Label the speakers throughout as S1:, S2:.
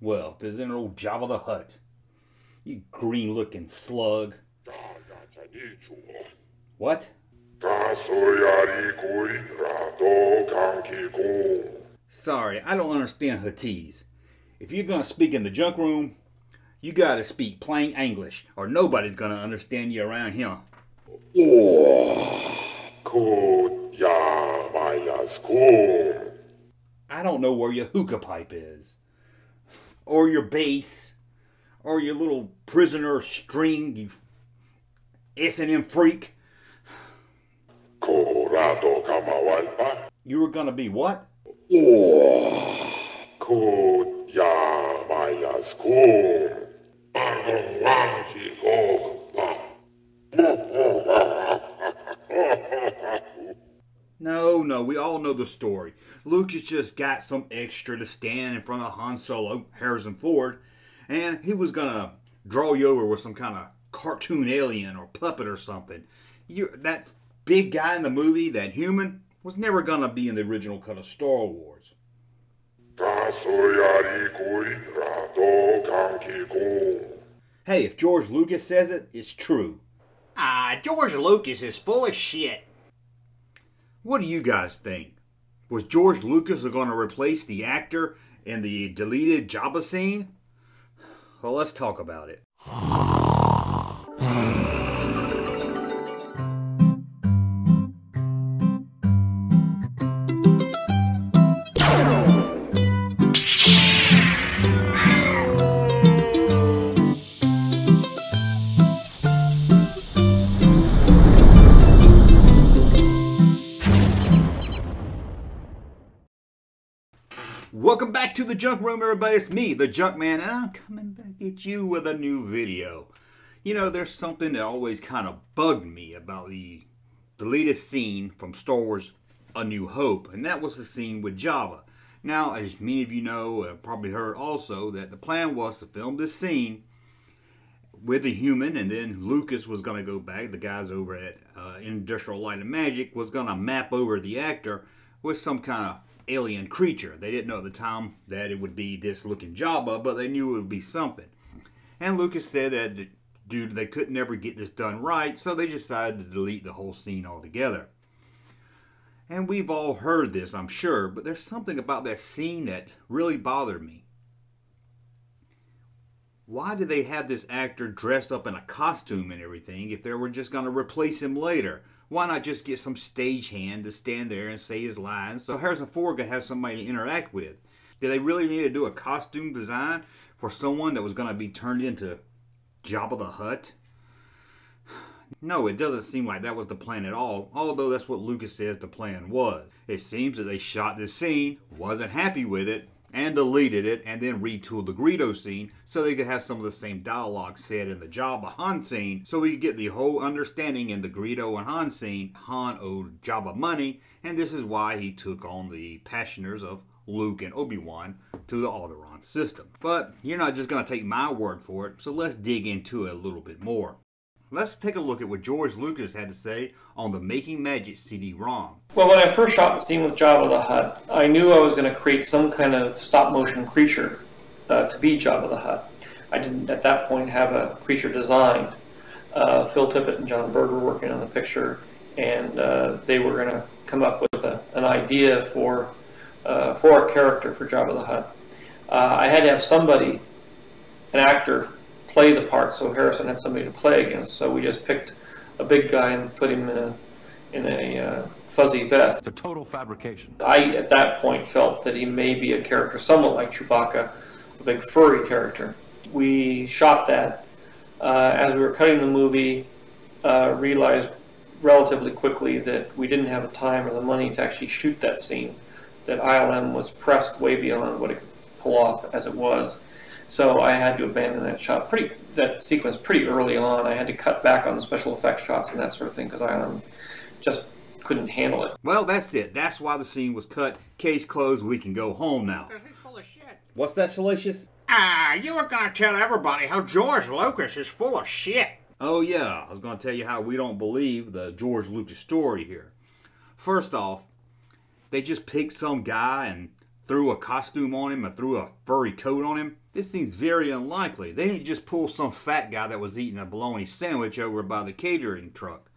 S1: Well, if it's in old Jabba the Hutt. You green-looking slug. What? Sorry, I don't understand Huttese. If you're gonna speak in the junk room, you gotta speak plain English, or nobody's gonna understand you around here. I don't know where your hookah pipe is, or your bass, or your little prisoner string, you S&M freak. You were gonna be what? No, we all know the story. Lucas just got some extra to stand in front of Han Solo, Harrison Ford, and he was gonna draw you over with some kind of cartoon alien or puppet or something. That big guy in the movie, that human, was never gonna be in the original cut of Star Wars. Hey, if George Lucas says it, it's true.
S2: George Lucas is full of shit.
S1: What do you guys think? Was George Lucas going to replace the actor in the deleted Jabba scene? Well, let's talk about it. Welcome back to the Junk Room, everybody. It's me, the Junkman, and I'm coming back at you with a new video. You know, there's something that always kind of bugged me about the deleted scene from Star Wars A New Hope, and that was the scene with Jabba. Now, as many of you know, probably heard also, that the plan was to film this scene with the human, and then Lucas was going to go back, the guys over at Industrial Light and Magic, was going to map over the actor with some kind of alien creature. They didn't know at the time that it would be this looking Jabba, but they knew it would be something. And Lucas said that dude, they could never get this done right, so they decided to delete the whole scene altogether. And we've all heard this, I'm sure, but there's something about that scene that really bothered me. Why did they have this actor dressed up in a costume and everything if they were just going to replace him later? Why not just get some stagehand to stand there and say his lines so Harrison Ford could have somebody to interact with? Did they really need to do a costume design for someone that was going to be turned into Jabba the Hutt? No, it doesn't seem like that was the plan at all, although that's what Lucas says the plan was. It seems that they shot this scene, wasn't happy with it, and deleted it, and then retooled the Greedo scene so they could have some of the same dialogue said in the Jabba Han scene, so we could get the whole understanding in the Greedo and Han scene. Han owed Jabba money, and this is why he took on the Passioners of Luke and Obi-Wan to the Alderaan system. But you're not just going to take my word for it, so let's dig into it a little bit more. Let's take a look at what George Lucas had to say on the Making Magic CD-ROM.
S3: Well, when I first shot the scene with Jabba the Hutt, I knew I was going to create some kind of stop-motion creature to be Jabba the Hutt. I didn't, at that point, have a creature designed. Phil Tippett and John Berg were working on the picture, and they were going to come up with an idea for a character for Jabba the Hutt. I had to have somebody, an actor, play the part, so Harrison had somebody to play against. So we just picked a big guy and put him in a fuzzy vest.
S4: It's a total fabrication.
S3: I, at that point, felt that he may be a character somewhat like Chewbacca, a big furry character. We shot that. As we were cutting the movie, realized relatively quickly that we didn't have the time or the money to actually shoot that scene, that ILM was pressed way beyond what it could pull off as it was. So I had to abandon that sequence pretty early on. I had to cut back on the special effects shots and that sort of thing because I just couldn't handle it.
S1: Well, that's it. That's why the scene was cut. Case closed. We can go home now.
S2: He's full of shit.
S1: What's that, Salacious?
S2: You were gonna tell everybody how George Lucas is full of shit.
S1: Oh yeah, I was going to tell you how we don't believe the George Lucas story here. First off, they just picked some guy and threw a costume on him or threw a furry coat on him? This seems very unlikely. They didn't just pull some fat guy that was eating a bologna sandwich over by the catering truck.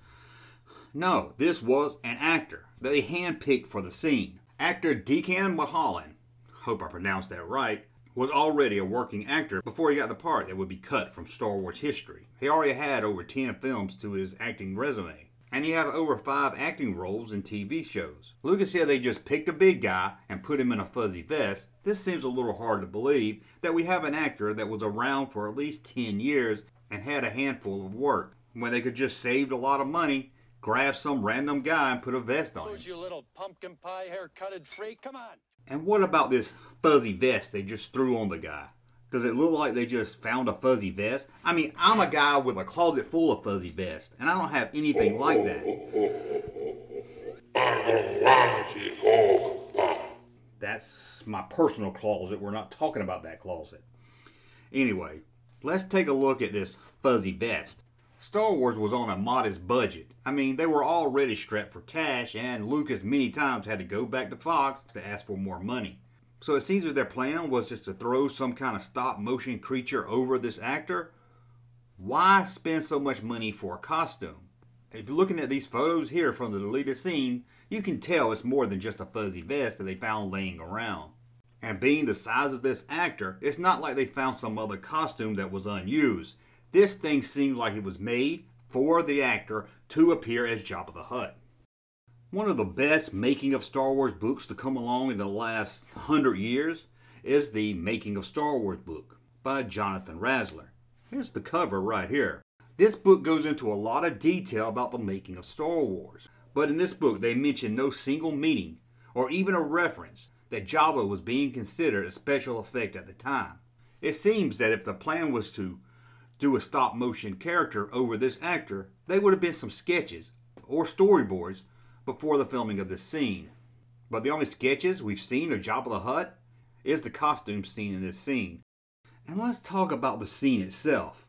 S1: No, this was an actor that they handpicked for the scene. Actor Deacon Mulholland, hope I pronounced that right, was already a working actor before he got the part that would be cut from Star Wars history. He already had over 10 films to his acting resume, and he had over 5 acting roles in TV shows. Lucas said they just picked a big guy and put him in a fuzzy vest. This seems a little hard to believe that we have an actor that was around for at least 10 years and had a handful of work, when they could just save a lot of money, grab some random guy and put a vest on him.
S4: You little pumpkin pie haircutted freak, come on.
S1: And what about this fuzzy vest they just threw on the guy? Does it look like they just found a fuzzy vest? I mean, I'm a guy with a closet full of fuzzy vests, and I don't have anything like that. That's my personal closet. We're not talking about that closet. Anyway, let's take a look at this fuzzy vest. Star Wars was on a modest budget. I mean, they were already strapped for cash, and Lucas many times had to go back to Fox to ask for more money. So it seems that their plan was just to throw some kind of stop motion creature over this actor. Why spend so much money for a costume? If you're looking at these photos here from the deleted scene, you can tell it's more than just a fuzzy vest that they found laying around. And being the size of this actor, it's not like they found some other costume that was unused. This thing seems like it was made for the actor to appear as Jabba the Hutt. One of the best making of Star Wars books to come along in the last 100 years is the Making of Star Wars book by Jonathan Razzler. Here's the cover right here. This book goes into a lot of detail about the making of Star Wars. But in this book they mention no single meaning or even a reference that Jabba was being considered a special effect at the time. It seems that if the plan was to do a stop motion character over this actor, they would have been some sketches or storyboards before the filming of this scene. But the only sketches we've seen of Jabba the Hutt is the costume seen in this scene. And let's talk about the scene itself.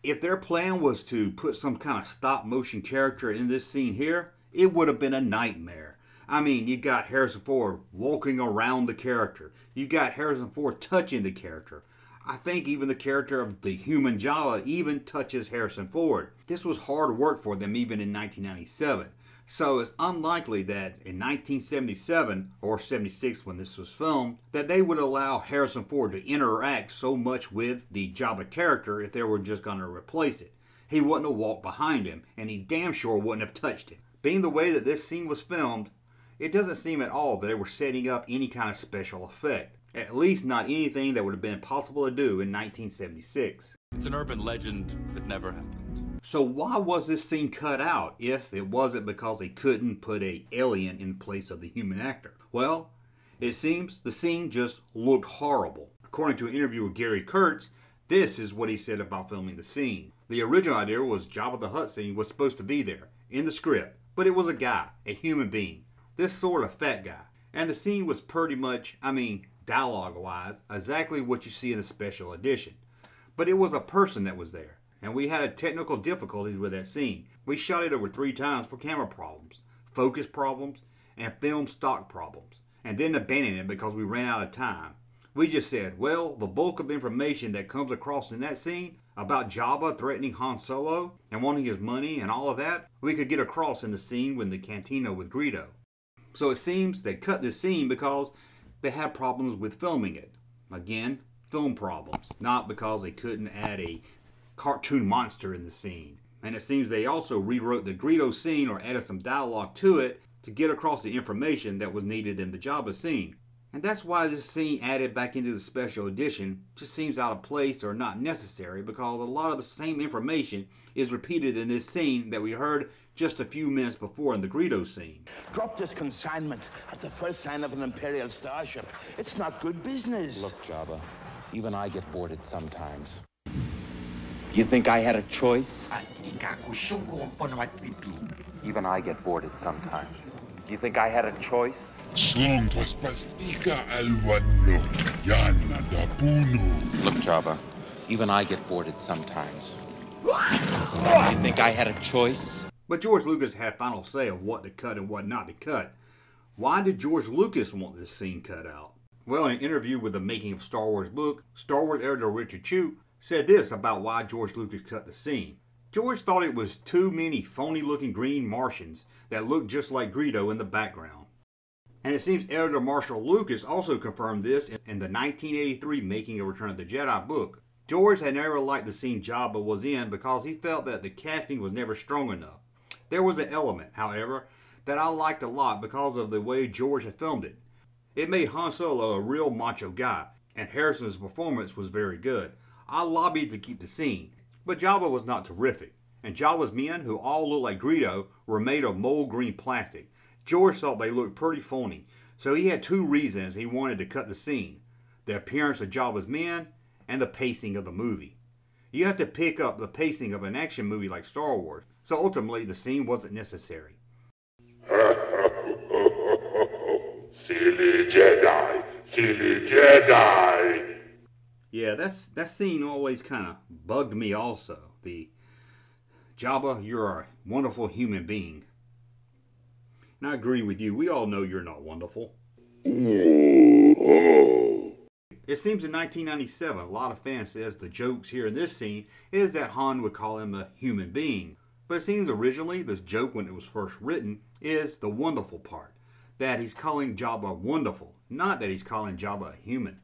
S1: If their plan was to put some kind of stop motion character in this scene here, it would have been a nightmare. I mean, you got Harrison Ford walking around the character. You got Harrison Ford touching the character. I think even the character of the human Jabba even touches Harrison Ford. This was hard work for them even in 1997. So it's unlikely that in 1977 or 76 when this was filmed, that they would allow Harrison Ford to interact so much with the Jabba character if they were just going to replace it. He wouldn't have walked behind him, and he damn sure wouldn't have touched him. Being the way that this scene was filmed, it doesn't seem at all that they were setting up any kind of special effect. At least not anything that would have been possible to do in 1976.
S5: It's an urban legend that never happened.
S1: So why was this scene cut out if it wasn't because they couldn't put an alien in place of the human actor? Well, it seems the scene just looked horrible. According to an interview with Gary Kurtz, this is what he said about filming the scene. The original idea was Jabba the Hutt scene was supposed to be there in the script, but it was a guy, a human being, this sort of fat guy. And the scene was pretty much, dialogue-wise, exactly what you see in the special edition. But it was a person that was there, and we had technical difficulties with that scene. We shot it over 3 times for camera problems, focus problems, and film stock problems, and then abandoned it because we ran out of time. We just said, well, the bulk of the information that comes across in that scene about Jabba threatening Han Solo and wanting his money and all of that, we could get across in the scene with the cantina with Greedo. So it seems they cut this scene because they had problems with filming it. Again, film problems, not because they couldn't add a cartoon monster in the scene. And it seems they also rewrote the Greedo scene or added some dialogue to it to get across the information that was needed in the Jabba scene. And that's why this scene added back into the special edition just seems out of place or not necessary, because a lot of the same information is repeated in this scene that we heard just a few minutes before in the Greedo scene.
S6: Drop this consignment at the first sign of an Imperial starship. It's not good business.
S7: Look, Jabba, even I get boarded sometimes.
S8: You think I had a choice?
S7: Even I get boarded sometimes.
S8: You think I had a choice?
S7: Look, Jabba, even I get boarded sometimes.
S8: You think I had a choice?
S1: But George Lucas had final say of what to cut and what not to cut. Why did George Lucas want this scene cut out? Well, in an interview with the Making of Star Wars book, Star Wars editor Richard Chew said this about why George Lucas cut the scene. George thought it was too many phony-looking green Martians that looked just like Greedo in the background. And it seems editor Marshall Lucas also confirmed this in the 1983 Making of Return of the Jedi book. George had never liked the scene Jabba was in because he felt that the casting was never strong enough. There was an element, however, that I liked a lot because of the way George had filmed it. It made Han Solo a real macho guy, and Harrison's performance was very good. I lobbied to keep the scene, but Jabba was not terrific, and Jabba's men, who all looked like Greedo, were made of mold green plastic. George thought they looked pretty phony, so he had two reasons he wanted to cut the scene: the appearance of Jabba's men and the pacing of the movie. You have to pick up the pacing of an action movie like Star Wars, so ultimately the scene wasn't necessary.
S9: Silly Jedi, silly Jedi.
S1: Yeah, that scene always kind of bugged me also. The Jabba, you're a wonderful human being. And I agree with you. We all know you're not wonderful. It seems in 1997, a lot of fans says the jokes here in this scene is that Han would call him a human being. But it seems originally this joke, when it was first written, is the wonderful part. That he's calling Jabba wonderful, not that he's calling Jabba a human.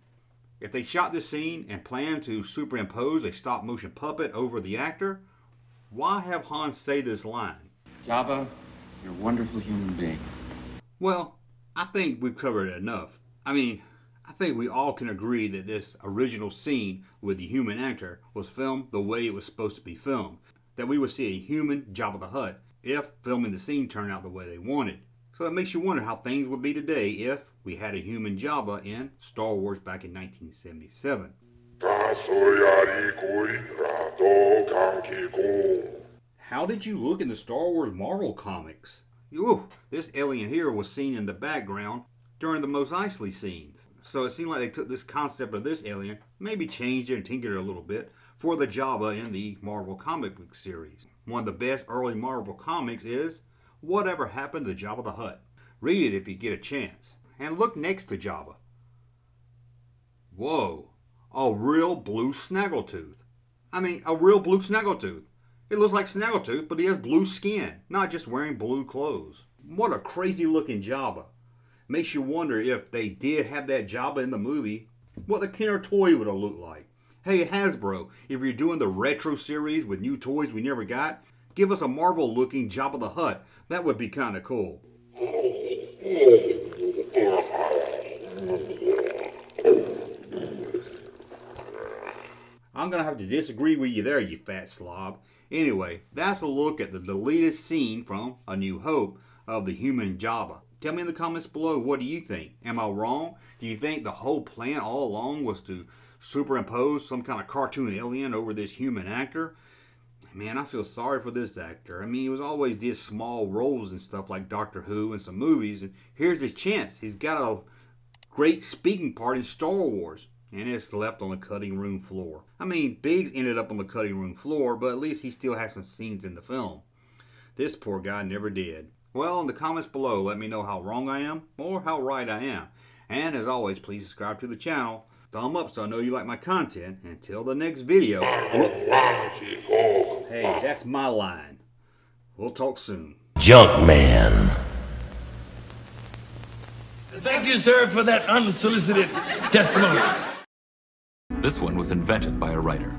S1: If they shot this scene and planned to superimpose a stop-motion puppet over the actor, why have Han say this line?
S8: Jabba, you're a wonderful human being.
S1: Well, I think we've covered it enough. I mean, I think we all can agree that this original scene with the human actor was filmed the way it was supposed to be filmed. That we would see a human Jabba the Hutt if filming the scene turned out the way they wanted. So it makes you wonder how things would be today if we had a human Jabba in Star Wars back in 1977. How did you look in the Star Wars Marvel comics? Ooh, this alien here was seen in the background during the Mos Eisley scenes. So it seemed like they took this concept of this alien, maybe changed it and tinkered it a little bit for the Jabba in the Marvel comic book series. One of the best early Marvel comics is Whatever Happened to Jabba the Hutt. Read it if you get a chance. And look next to Jabba. Whoa, a real blue snaggletooth. I mean, a real blue snaggletooth. It looks like Snaggletooth, but he has blue skin, not just wearing blue clothes. What a crazy looking Jabba. Makes you wonder if they did have that Jabba in the movie, what the Kenner toy would have looked like. Hey Hasbro, if you're doing the retro series with new toys we never got, give us a Marvel looking Jabba the Hutt. That would be kind of cool. I'm going to have to disagree with you there, you fat slob. Anyway, that's a look at the deleted scene from A New Hope of the human Jabba. Tell me in the comments below, what do you think? Am I wrong? Do you think the whole plan all along was to superimpose some kind of cartoon alien over this human actor? Man, I feel sorry for this actor. I mean, he was always did small roles and stuff like Doctor Who and some movies, and here's his chance. He's got a great speaking part in Star Wars, and it's left on the cutting room floor. I mean, Biggs ended up on the cutting room floor, but at least he still has some scenes in the film. This poor guy never did. Well, in the comments below, let me know how wrong I am or how right I am. And as always, please subscribe to the channel. Thumb up so I know you like my content. Until the next video. Hey, that's my line. We'll talk soon.
S10: Junkman. Thank you, sir, for that unsolicited testimony.
S5: This one was invented by a writer.